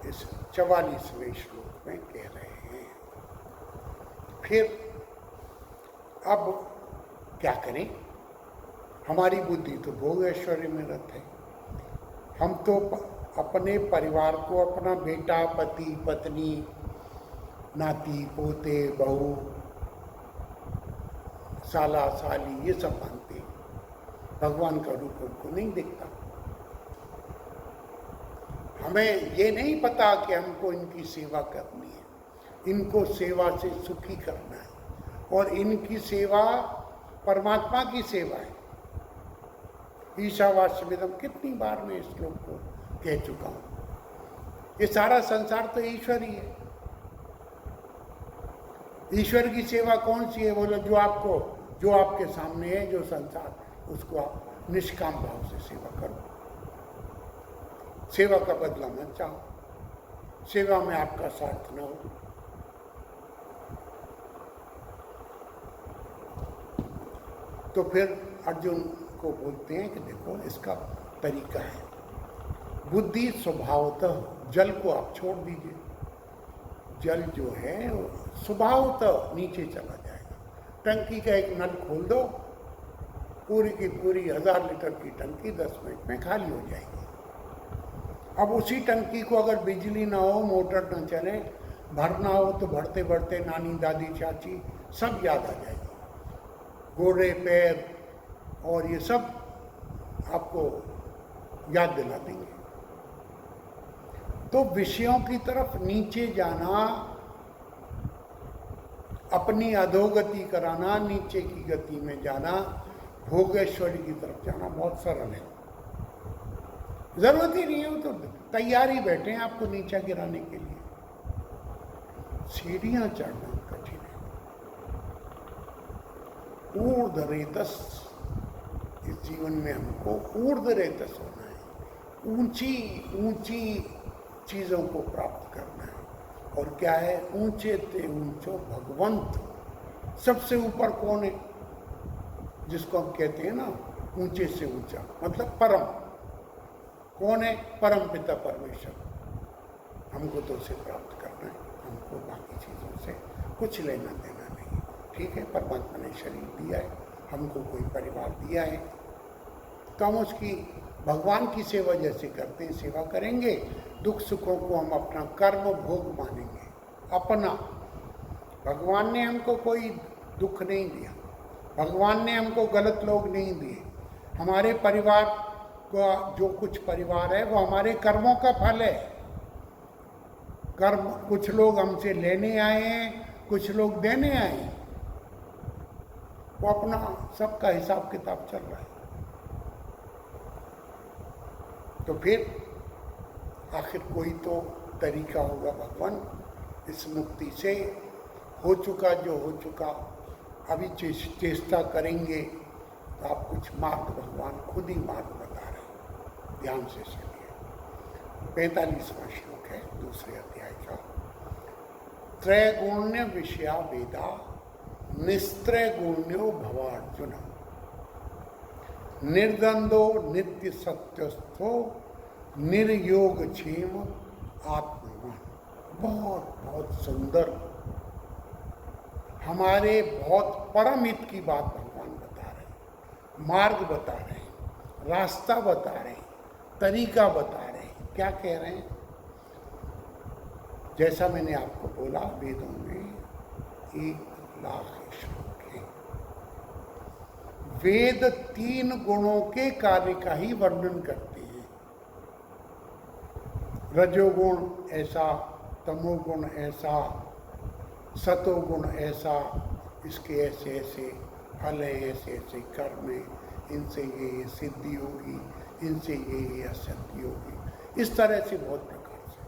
इस 44वें श्लोक में कह रहे हैं। फिर अब क्या करें, हमारी बुद्धि तो भोग ऐश्वर्य में रत है। हम तो अपने परिवार को अपना बेटा, पति, पत्नी, नाती, पोते, बहू, साला, साली ये सब मानते हैं। भगवान का रूप हमको नहीं दिखता। हमें ये नहीं पता कि हमको इनकी सेवा करनी है, इनको सेवा से सुखी करना है, और इनकी सेवा परमात्मा की सेवा है। ईशावास्यमिदं कितनी बार मैं इस श्लोक को कह चुका हूं। ये सारा संसार तो ईश्वर ही है। ईश्वर की सेवा कौन सी है? बोलो जो आपके सामने है, जो संसार, उसको आप निष्काम भाव से सेवा करो। सेवा का बदला मत चाहो, सेवा में आपका स्वार्थ न हो। तो फिर अर्जुन को बोलते हैं कि देखो इसका तरीका है। बुद्धि स्वभावतः, जल को आप छोड़ दीजिए। जल जो है वो स्वभावतः नीचे चला जाएगा। टंकी का एक नल खोल दो, पूरी की पूरी 1000 लीटर की टंकी 10 मिनट में खाली हो जाएगी। अब उसी टंकी को अगर बिजली ना हो, मोटर न चले, भरना हो तो भरते भरते नानी, दादी, चाची सब याद आ जाएगी। घोड़े, पैर और ये सब आपको याद दिला देंगे। तो विषयों की तरफ नीचे जाना, अपनी अधोगति कराना, नीचे की गति में जाना, भोगेश्वरी की तरफ जाना बहुत सरल है। जरूरत ही नहीं है, वो तो तैयार ही बैठे हैं आपको नीचा गिराने के लिए। सीढ़ियां चढ़ना कठिन है। ऊर्ध्वरेतस, इस जीवन में हमको ऊर्ध्वरेतस होना है। ऊंची ऊंची चीजों को प्राप्त करना है। और क्या है? ऊंचे ते ऊंचो भगवंत। सबसे ऊपर कौन है? जिसको हम कहते हैं ना ऊंचे से ऊंचा, मतलब परम। कौन है? परम पिता परमेश्वर। हमको तो उसे प्राप्त करना है, हमको बाकी चीज़ों से कुछ लेना देना नहीं। ठीक है, परमात्मा ने शरीर दिया है, हमको कोई परिवार दिया है, तो हम उसकी भगवान की सेवा जैसे करते हैं सेवा करेंगे। दुख सुखों को हम अपना कर्म भोग मानेंगे अपना। भगवान ने हमको कोई दुख नहीं दिया, भगवान ने हमको गलत लोग नहीं दिए। हमारे परिवार का जो कुछ परिवार है वो हमारे कर्मों का फल है। कर्म, कुछ लोग हमसे लेने आए हैं, कुछ लोग देने आए हैं। वो अपना सबका हिसाब किताब चल रहा है। तो फिर आखिर कोई तो तरीका होगा भगवान इस मुक्ति से। हो चुका जो हो चुका, अभी चेष्टा करेंगे तो आप कुछ मार्ग भगवान खुद ही मार्ग बता रहे हैं। ध्यान से सुनिए। 45वां श्लोक है दूसरे अध्याय का। त्रैगुण्य विषया वेदा निस्त्रैगुण्यो भवार्जुन निर्द्वंदो नित्य सत्यस्थो निर्योग क्षेम आत्मवान। बहुत बहुत सुंदर, हमारे बहुत परम हित की बात भगवान बता रहे हैं, मार्ग बता रहे हैं, रास्ता बता रहे हैं, तरीका बता रहे हैं। क्या कह रहे हैं? जैसा मैंने आपको बोला, वेदों में 1,00,000 श्लोक हैं। वेद 3 गुणों के कार्य का ही वर्णन करते हैं। रजोगुण ऐसा, तमोगुण ऐसा, सतोगुण ऐसा, इसके ऐसे ऐसे फल है, ऐसे ऐसे कर्म है, इनसे ये सिद्धि होगी, इनसे ये असिद्धि होगी। इस तरह से बहुत प्रकार से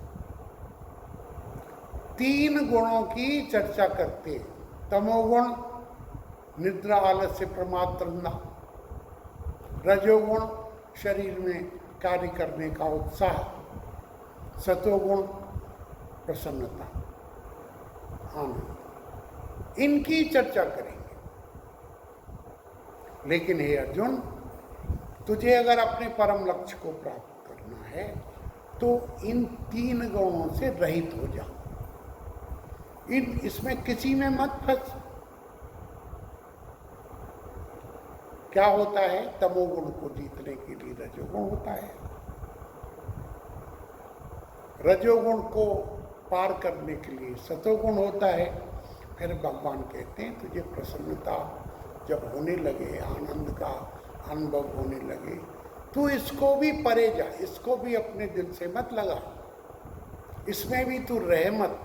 3 गुणों की चर्चा करते हैं। तमोगुण निद्रा, आलस्य, प्रमाद, तृष्णा। रजोगुण शरीर में कार्य करने का उत्साह। सतोगुण प्रसन्नता, आनंद। इनकी चर्चा करेंगे। लेकिन हे अर्जुन, तुझे अगर अपने परम लक्ष्य को प्राप्त करना है तो इन 3 गुणों से रहित हो जाओ। इसमें किसी में मत फंस। क्या होता है? तमोगुण को जीतने के लिए रजोगुण होता है, रजोगुण को पार करने के लिए सतोगुण होता है। फिर भगवान कहते हैं तुझे प्रसन्नता जब होने लगे, आनंद का अनुभव होने लगे, तू इसको भी परे जा, इसको भी अपने दिल से मत लगा, इसमें भी तू रह मत,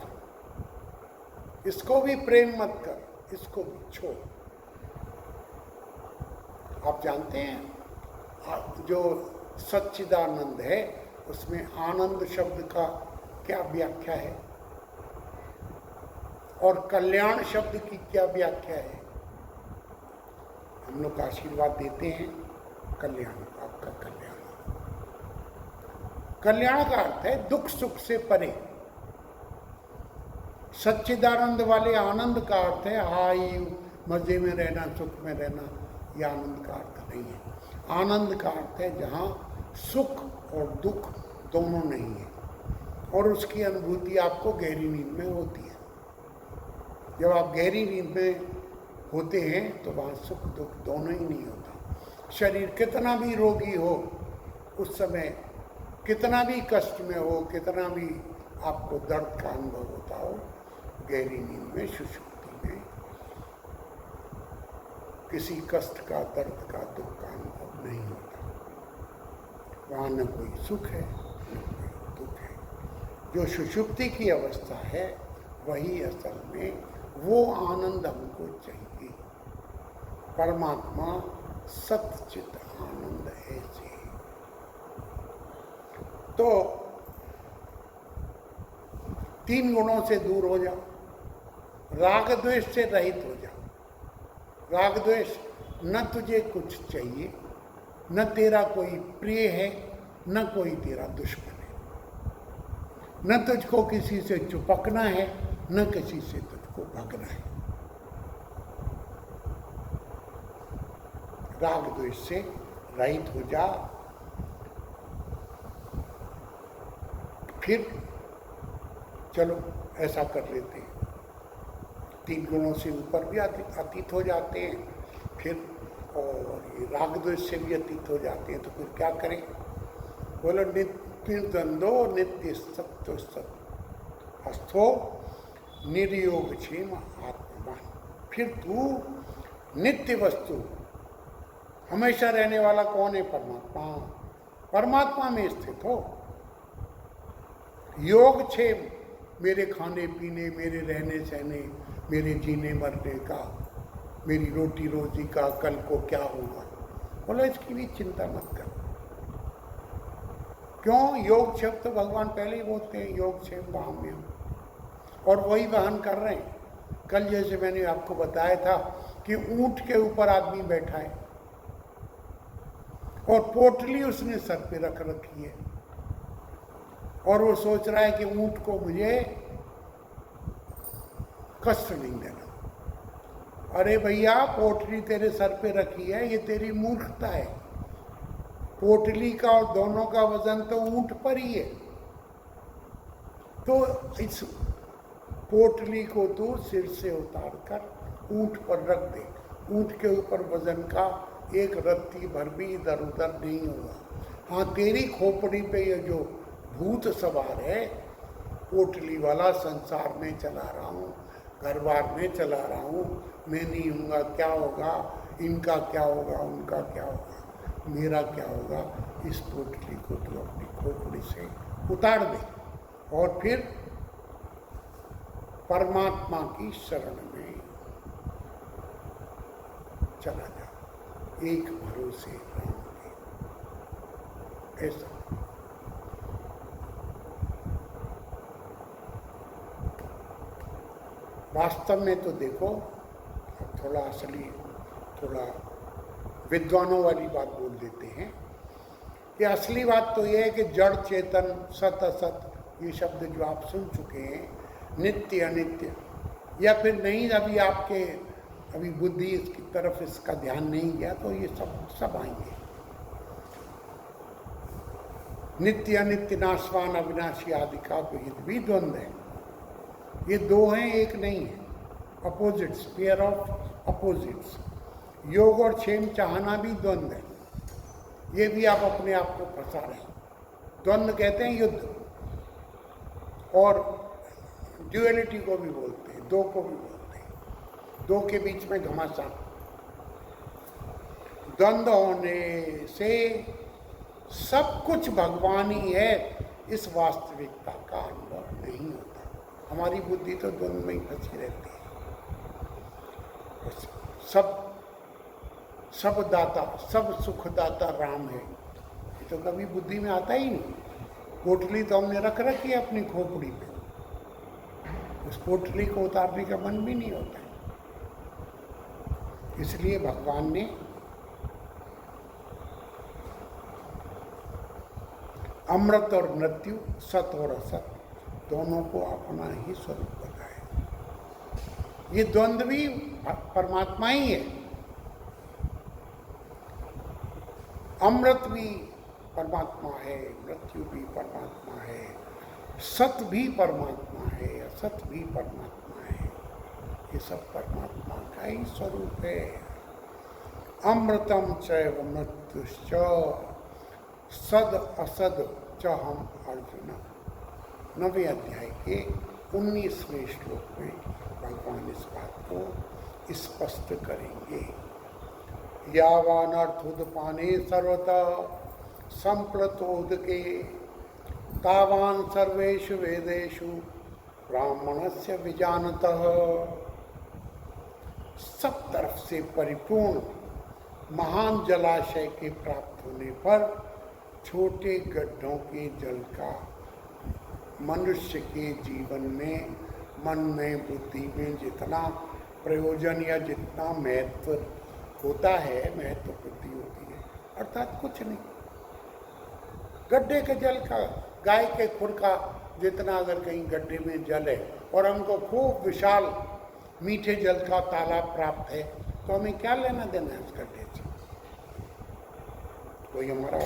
इसको भी प्रेम मत कर, इसको भी छोड़। आप जानते हैं जो सच्चिदानंद है उसमें आनंद शब्द का क्या व्याख्या है और कल्याण शब्द की क्या व्याख्या है? हम लोग आशीर्वाद देते हैं कल्याण, आपका कल्याण। कल्याण का अर्थ है दुख सुख से परे। सच्चिदानंद वाले आनंद का अर्थ है हाई मजे में रहना, सुख में रहना। यह आनंद का अर्थ नहीं है। आनंद का अर्थ है जहाँ सुख और दुख दोनों नहीं है, और उसकी अनुभूति आपको गहरी नींद में होती है। जब आप गहरी नींद में होते हैं तो वहाँ सुख दुख दोनों ही नहीं होता। शरीर कितना भी रोगी हो, उस समय कितना भी कष्ट में हो, कितना भी आपको दर्द का अनुभव होता हो, गहरी नींद में, सुषुप्ति में किसी कष्ट का, दर्द का, दुख का अनुभव नहीं होता। वहाँ न कोई सुख है न कोई दुख है। जो सुषुप्ति की अवस्था है वही असल में वो आनंद हमको चाहिए। परमात्मा सच्चित आनंद ऐसे। तो 3 गुणों से दूर हो जाओ, राग द्वेष से रहित हो जाओ। राग द्वेष, न तुझे कुछ चाहिए, न तेरा कोई प्रिय है, न कोई तेरा दुश्मन है, न तुझको किसी से चिपकना है, न किसी से तुझको भागना है। राग द्वेष से रहित हो जा। फिर चलो ऐसा कर लेते हैं, 3 गुणों से ऊपर भी अतीत हो जाते हैं, फिर और ये राग द्वेष से भी अतीत हो जाते हैं। तो फिर क्या करें? बोलो नित्य द्वंद्व नित्य सत्य सत्य अस्थो निर्योग क्षेम आत्मा। फिर तू नित्य वस्तु, हमेशा रहने वाला कौन है? परमात्मा। परमात्मा में स्थित हो। योग क्षेम, मेरे खाने पीने, मेरे रहने सहने, मेरे जीने मरने का, मेरी रोटी रोजी का, कल को क्या होगा, बोलो इसकी भी चिंता मत कर। क्यों? योग शब्द तो भगवान पहले ही बोलते हैं, योग क्षेम वाहम्यम, और वही वाहन कर रहे हैं। कल जैसे मैंने आपको बताया था कि ऊंट के ऊपर आदमी बैठा है और पोटली उसने सर पे रख रखी है, और वो सोच रहा है कि ऊंट को मुझे कष्ट नहीं देना। अरे भैया, पोटली तेरे सर पे रखी है, ये तेरी मूर्खता है। पोटली का और दोनों का वजन तो ऊंट पर ही है। तो इस पोटली को तू सिर से उतार कर ऊंट पर रख दे। ऊंट के ऊपर वजन का एक रत्ती भर भी इधर उधर नहीं होगा। हाँ, तेरी खोपड़ी पे ये जो भूत सवार है, पोटली वाला, संसार में चला रहा हूँ, घर बार में चला रहा हूँ, मैं नहीं हूँगा, क्या होगा, इनका क्या होगा, उनका क्या होगा, मेरा क्या होगा। इस पोटली को तू अपनी खोपड़ी से उतार दे और फिर परमात्मा की शरण में चला जा। एक भरोसे राम के, ऐसा। वास्तव में तो देखो, थोड़ा असली, थोड़ा विद्वानों वाली बात बोल देते हैं कि असली बात तो यह है कि जड़ चेतन, सत असत, ये शब्द जो आप सुन चुके हैं, नित्य अनित्य, या फिर नहीं, अभी आपके अभी बुद्धि इसकी तरफ इसका ध्यान नहीं गया, तो ये सब आएंगे। नित्य अनित्य नाशवान अविनाशी आदि का विहित भी द्वंद्व है। ये दो हैं, एक नहीं है। Opposites, pair of opposites. योग और क्षेम चाहना भी द्वंद्व है। ये भी आप अपने आप को फंसा रहे हैं। द्वंद्व कहते हैं युद्ध, और ड्यूअलिटी को भी बोलते हैं, दो को भी बोलते हैं, दो के बीच में घमासान। द्वंद्व होने से सब कुछ भगवान ही है, इस वास्तविकता का अनुभव नहीं होता। हमारी बुद्धि तो द्वंद्व में ही फंसी रहती है। सब दाता, सब सुखदाता राम है, ये तो कभी बुद्धि में आता ही नहीं। पोटली तो हमने रख रखी है अपनी खोपड़ी पे, उस पोटली को उतारने का मन भी नहीं होता है। इसलिए भगवान ने अमृत और मृत्यु, सत और असत दोनों को अपना ही स्वरूप बताया। ये द्वंद्व भी परमात्मा ही है। अमृत भी परमात्मा है, मृत्यु भी परमात्मा है, सत भी परमात्मा है, असत भी परमात्मा है। ये सब परमात्मा का ही स्वरूप है। अमृतम चैव मृत्युश्च सद असद च हम अर्जुन। 9वें अध्याय के 19वें श्लोक में भगवान इस बात को स्पष्ट करेंगे। यावानर्थोदपाने सर्वतः संप्लतोदके तावान सर्वेषु वेदेषु ब्राह्मणस्य विजानतः। सब तरफ से परिपूर्ण महान जलाशय के प्राप्त होने पर छोटे गड्ढों के जल का मनुष्य के जीवन में, मन में, बुद्धि में जितना प्रयोजन या जितना महत्व होता है, महत्व बुद्धि होती है, अर्थात कुछ नहीं। गड्ढे के जल का, गाय के खुर का जितना अगर कहीं गड्ढे में जल है और हमको खूब विशाल मीठे जल का तालाब प्राप्त है, तो हमें क्या लेना देना है उस गड्ढे से? कोई हमारा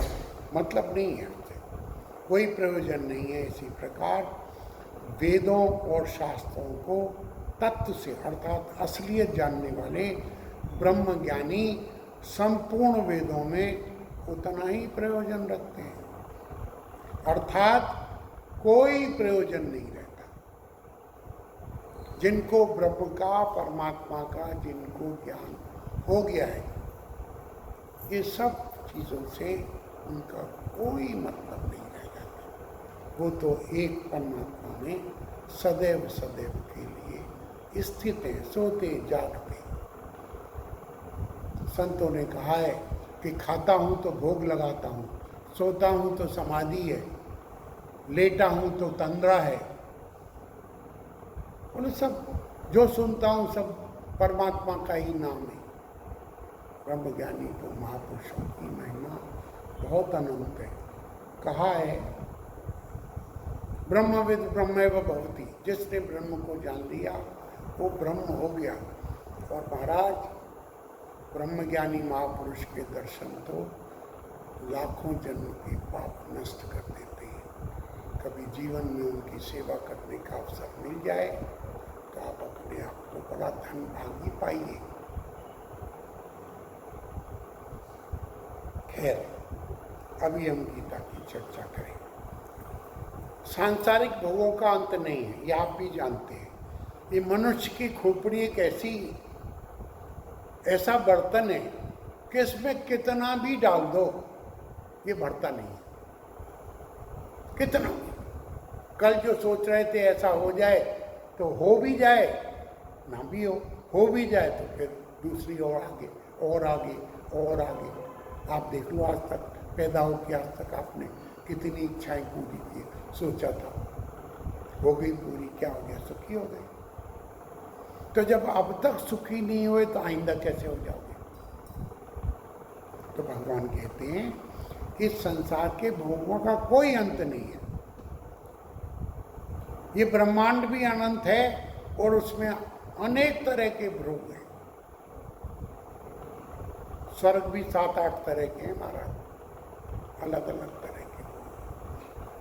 मतलब नहीं है, हमसे कोई प्रयोजन नहीं है। इसी प्रकार वेदों और शास्त्रों को तत्व से अर्थात असलियत जानने वाले ब्रह्मज्ञानी संपूर्ण वेदों में उतना ही प्रयोजन रखते हैं, अर्थात कोई प्रयोजन नहीं रहता। जिनको ब्रह्म का, परमात्मा का जिनको ज्ञान हो गया है, ये सब चीज़ों से उनका कोई मतलब नहीं रह जाता। वो तो एक परमात्मा में सदैव सदैव के लिए स्थित है, सोते जागते। संतों ने कहा है कि खाता हूँ तो भोग लगाता हूँ, सोता हूँ तो समाधि है, लेटा हूँ तो तंद्रा है। बोले सब जो सुनता हूँ सब परमात्मा का ही नाम है। ब्रह्मज्ञानी तो महापुरुषों की महिमा बहुत अनंत है। कहा है ब्रह्मविद ब्रह्मैव भवति, जिसने ब्रह्म को जान लिया वो ब्रह्म हो गया। और महाराज ब्रह्मज्ञानी महापुरुष के दर्शन तो लाखों जन्म के पाप नष्ट कर देते हैं। कभी जीवन में उनकी सेवा करने का अवसर मिल जाए तो आप अपने आप को बड़ा धन भागी पाइए। खैर, अभी हम गीता की चर्चा करें। सांसारिक भोगों का अंत नहीं है, ये आप भी जानते हैं। ये मनुष्य की खोपड़ी एक ऐसा बर्तन है कि इसमें कितना भी डाल दो ये भरता नहीं है। कितना भी, कल जो सोच रहे थे ऐसा हो जाए तो हो भी जाए, ना भी हो भी जाए तो फिर दूसरी और आगे और आगे और आगे। आप देख लो, आज तक पैदा हो के आज तक आपने कितनी इच्छाएं पूरी की, सोचा था, हो गई पूरी, क्या हो गया? सुखी हो गए। तो जब अब तक सुखी नहीं हुए तो आइंदा कैसे हो जाओगे? तो भगवान कहते हैं कि संसार के भोगों का कोई अंत नहीं है। ये ब्रह्मांड भी अनंत है और उसमें अनेक तरह के भोग हैं। स्वर्ग भी 7-8 तरह के हैं महाराज, अलग अलग तरह के।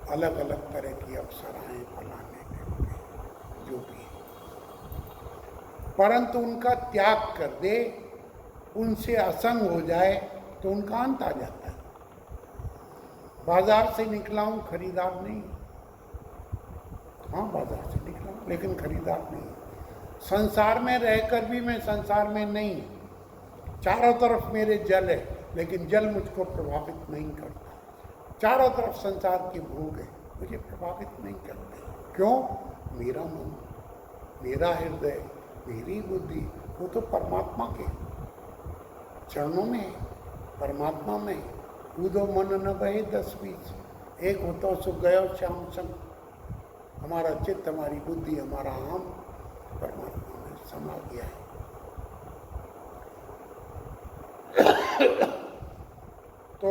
अलग अलग तरह की अप्सराएं फलाने ढिमके जो भी है, परंतु उनका त्याग कर दे, उनसे असंग हो जाए तो उनका अंत आ जाता है। बाजार से निकला हूं, खरीदार नहीं। हाँ, बाजार से निकला हूं लेकिन खरीदार नहीं। संसार में रहकर भी मैं संसार में नहीं। चारों तरफ मेरे जल है लेकिन जल मुझको प्रभावित नहीं करता। चारों तरफ संसार की भोग है, मुझे प्रभावित नहीं करते। क्यों? मेरा मन, मेरा हृदय, मेरी बुद्धि वो तो परमात्मा के चरणों में है, परमात्मा में। कूदो मन न बहे 10-20, एक होता सो गयो श्याम संग। हमारा चित्त, हमारी बुद्धि, हमारा हम परमात्मा में समा गया है। तो